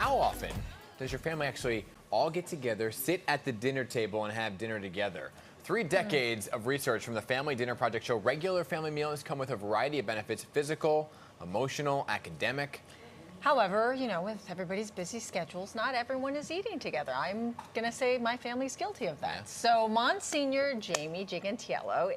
how often does your family actually all get together, sit at the dinner table, and have dinner together? 3 decades of research from the Family Dinner Project show regular family meals come with a variety of benefits: physical, emotional, academic. However, you know, with everybody's busy schedules, not everyone is eating together. I'm going to say my family's guilty of that. Yeah. So Monsignor Jamie Gigantiello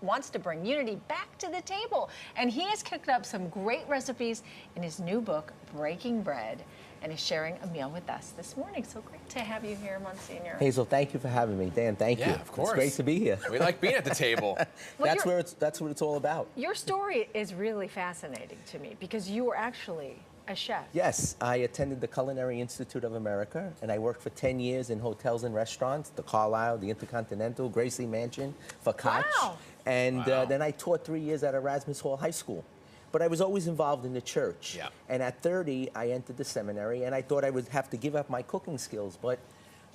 wants to bring unity back to the table. And he has cooked up some great recipes in his new book, Breaking Bread, and is sharing a meal with us this morning. So great to have you here, Monsignor. Hazel, thank you for having me. Dan, thank you. Yeah, of course. It's great to be here. We like being at the table. Well, that's what it's all about. Your story is really fascinating to me because you were actually a chef. Yes, I attended the Culinary Institute of America, and I worked for 10 years in hotels and restaurants, the Carlisle, the Intercontinental, Gracie Mansion, for Koch. Wow. And then I taught 3 years at Erasmus Hall High School. But I was always involved in the church. Yeah. And at 30, I entered the seminary, and I thought I would have to give up my cooking skills. But,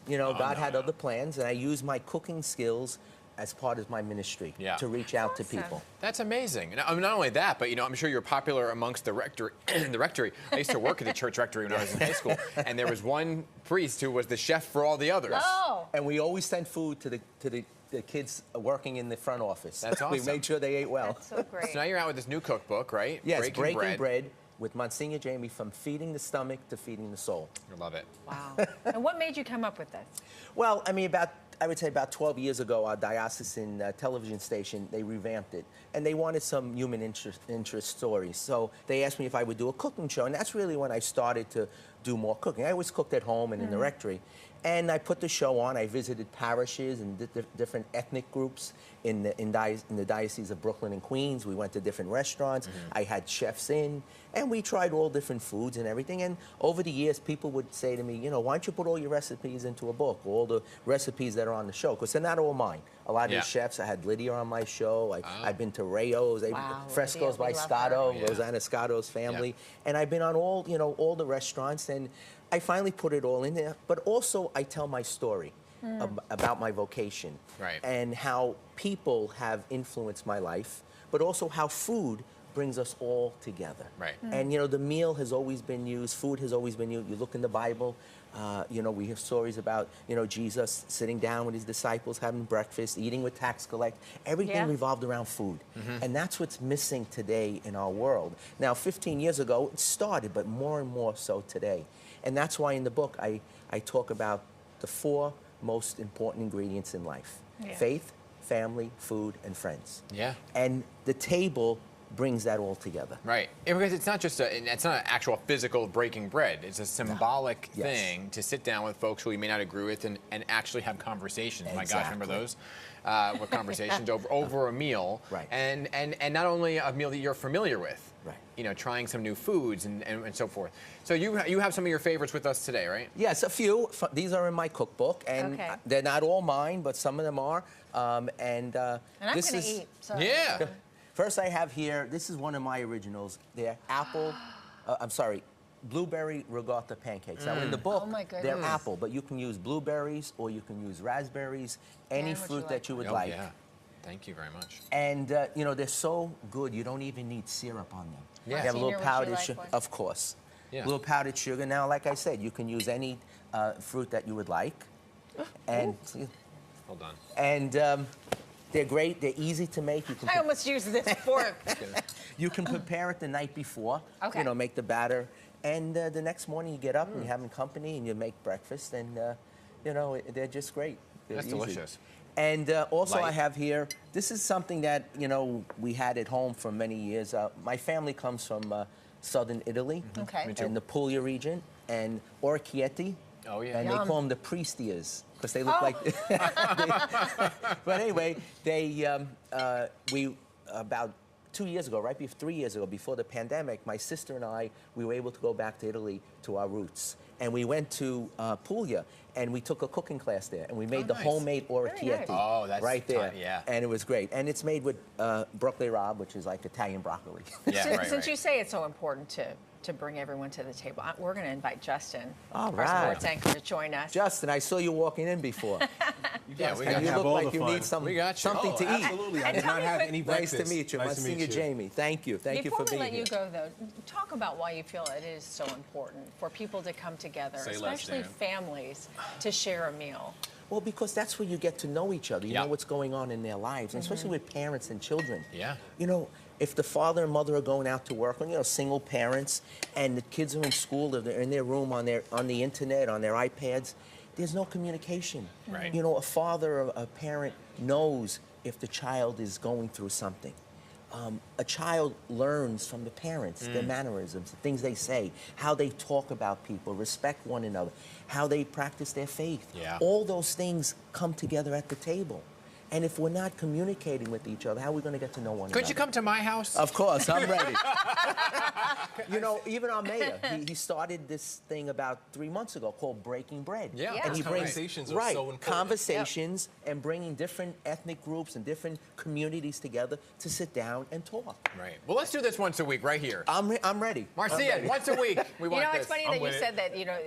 you know, God had other plans, and I used my cooking skills as part of my ministry to reach out to people. That's amazing. And not only that, but you know, I'm sure you're popular amongst the rectory. The rectory. I used to work at the church rectory when I was in high school, and there was one priest who was the chef for all the others. Oh. And we always sent food to the kids working in the front office. That's awesome. We made sure they ate well. That's so great. So now you're out with this new cookbook, right? Yes, Breaking Bread with Monsignor Jamie, from feeding the stomach to feeding the soul. I love it. Wow. And what made you come up with this? Well, I mean, I would say about 12 years ago, our diocesan television station, they revamped it. And they wanted some human interest stories. So they asked me if I would do a cooking show. And that's really when I started to do more cooking. I always cooked at home and in the rectory. And I put the show on. I visited parishes and different ethnic groups in the Diocese of Brooklyn and Queens. We went to different restaurants. I had chefs in. And we tried all different foods and everything. And over the years, people would say to me, you know, why don't you put all your recipes into a book, all the recipes that are on the show? Because they're not all mine. A lot of the chefs, I had Lydia on my show. I've been to Rayo's, Fresco's by Scotto, Rosanna Scotto's family. And I've been on all the restaurants. And I finally put it all in there. But also, I tell my story about my vocation and how people have influenced my life, but also how food brings us all together. And, you know, the meal has always been used, food has always been used. You look in the Bible, you know, we have stories about, you know, Jesus sitting down with his disciples, having breakfast, eating with tax collect. Everything revolved around food. And that's what's missing today in our world. Now, 15 years ago, it started, but more and more so today. And that's why in the book, I talk about the 4 most important ingredients in life. Faith, family, food, and friends. And the table brings that all together. Right. Because it's not just it's not an actual physical breaking bread. It's a symbolic thing to sit down with folks who you may not agree with and actually have conversations. My gosh, remember those? With conversations over a meal. And not only a meal that you're familiar with. You know, trying some new foods and so forth. So you have some of your favorites with us today, right? Yes, a few. These are in my cookbook, and they're not all mine, but some of them are. And I'm going to eat. So. Yeah. First, I have here. This is one of my originals. They're blueberry regatta pancakes. Now, in the book, they're apple, but you can use blueberries or you can use raspberries, any fruit that you would like. Yeah. Thank you very much. And, you know, they're so good, you don't even need syrup on them. Yeah. You have a little powdered sugar, of course. A little powdered sugar. Now, like I said, you can use any fruit that you would like. And Hold on. And they're great. They're easy to make. I almost used this fork. You can prepare it the night before. You know, make the batter. And the next morning you get up and you're having company and you make breakfast. And, you know, they're just great. They're That's easy. delicious. And also I have here, this is something that, you know, we had at home for many years. My family comes from southern Italy and the Puglia region, and orecchietti. Oh, yeah. And they call them the priestias because they look like... But anyway, about 2 years ago, 3 years ago, before the pandemic, my sister and I, we were able to go back to Italy to our roots. And we went to Puglia, and we took a cooking class there, and we made the homemade orecchietti right there. And it was great. And it's made with broccoli rabe, which is like Italian broccoli. Since you say it's so important to to bring everyone to the table. We're going to invite Justin, All our right. sports anchor, to join us. Justin, I saw you walking in before. Yeah, we And got you you. look like you need We got you. something to eat. Absolutely. I And did tell not me have what- any Nice breakfast. to meet you, Nice to meet Monsignor you. Jamie. Thank you. Thank you for being Before we let here. you go, though, talk about why you feel it is so important for people to come together, Say less, especially Dan. families, to share a meal. Well, because that's where you get to know each other. You Yeah. know what's going on in their lives, and especially with parents and children. Yeah. You know, if the father and mother are going out to work, or, you know, single parents, and the kids are in school, or they're in their room on the internet, on their iPads, there's no communication. Right. You know, a father or a parent knows if the child is going through something. A child learns from the parents, their mannerisms, the things they say, how they talk about people, respect one another, how they practice their faith. Yeah. All those things come together at the table. And if we're not communicating with each other, how are we going to get to know one another? Could you come to my house? Of course, I'm ready. You know, even our mayor, he started this thing about 3 months ago called Breaking Bread. Yeah. Yeah. And he brings Conversations are so important. conversations and bringing different ethnic groups and different communities together to sit down and talk. Right. Well, let's do this once a week right here. I'm ready. I'm Marcia, ready. once a week. We You want know, this. it's funny I'm that you with it. said that, you know,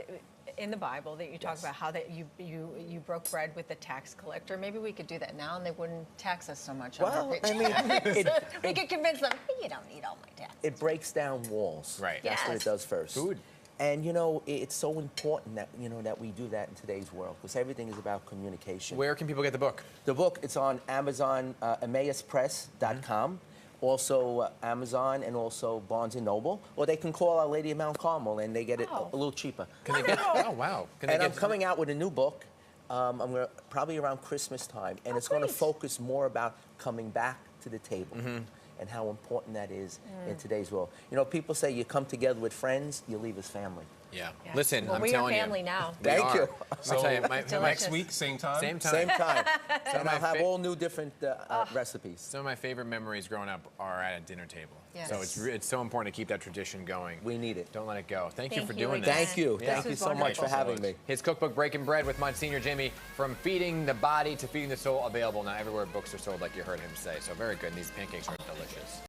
in the Bible that you talk about how that you broke bread with the tax collector. Maybe we could do that now and they wouldn't tax us so much on our Well, paycheck. I mean, We could convince them, you don't need all my taxes. it breaks down walls. Right. That's what Yes. it does first. Food. And you know, it's so important that that we do that in today's world because everything is about communication. Where can people get the book? The book, it's on Amazon, EmmausPress.com, also Amazon and also Barnes & Noble, or they can call Our Lady of Mount Carmel and they get it Oh. a little cheaper. Can they get? Oh wow. Can they And get I'm coming out with a new book. I'm gonna, probably around Christmas time, and it's going to great. focus more about coming back to the table and how important that is in today's world. You know, people say you come together with friends, you leave as family. Yeah. Yeah. Listen, well, I'm we telling are family you. now. We Thank are. you. I'll tell you, delicious. Next week, same time. same time. Same time. And my I'll have fa- all new different recipes. Some of my favorite memories growing up are at a dinner table. Yes. So it's so important to keep that tradition going. We need it. Don't let it go. Thank you Thank for you doing again. this. Thank you. Yeah. Thank you This so was much for wonderful. having me. His cookbook, Breaking Bread with Monsignor Jamie, From Feeding the Body to Feeding the Soul, available now everywhere books are sold, like you heard him say. So very good. And these pancakes are delicious.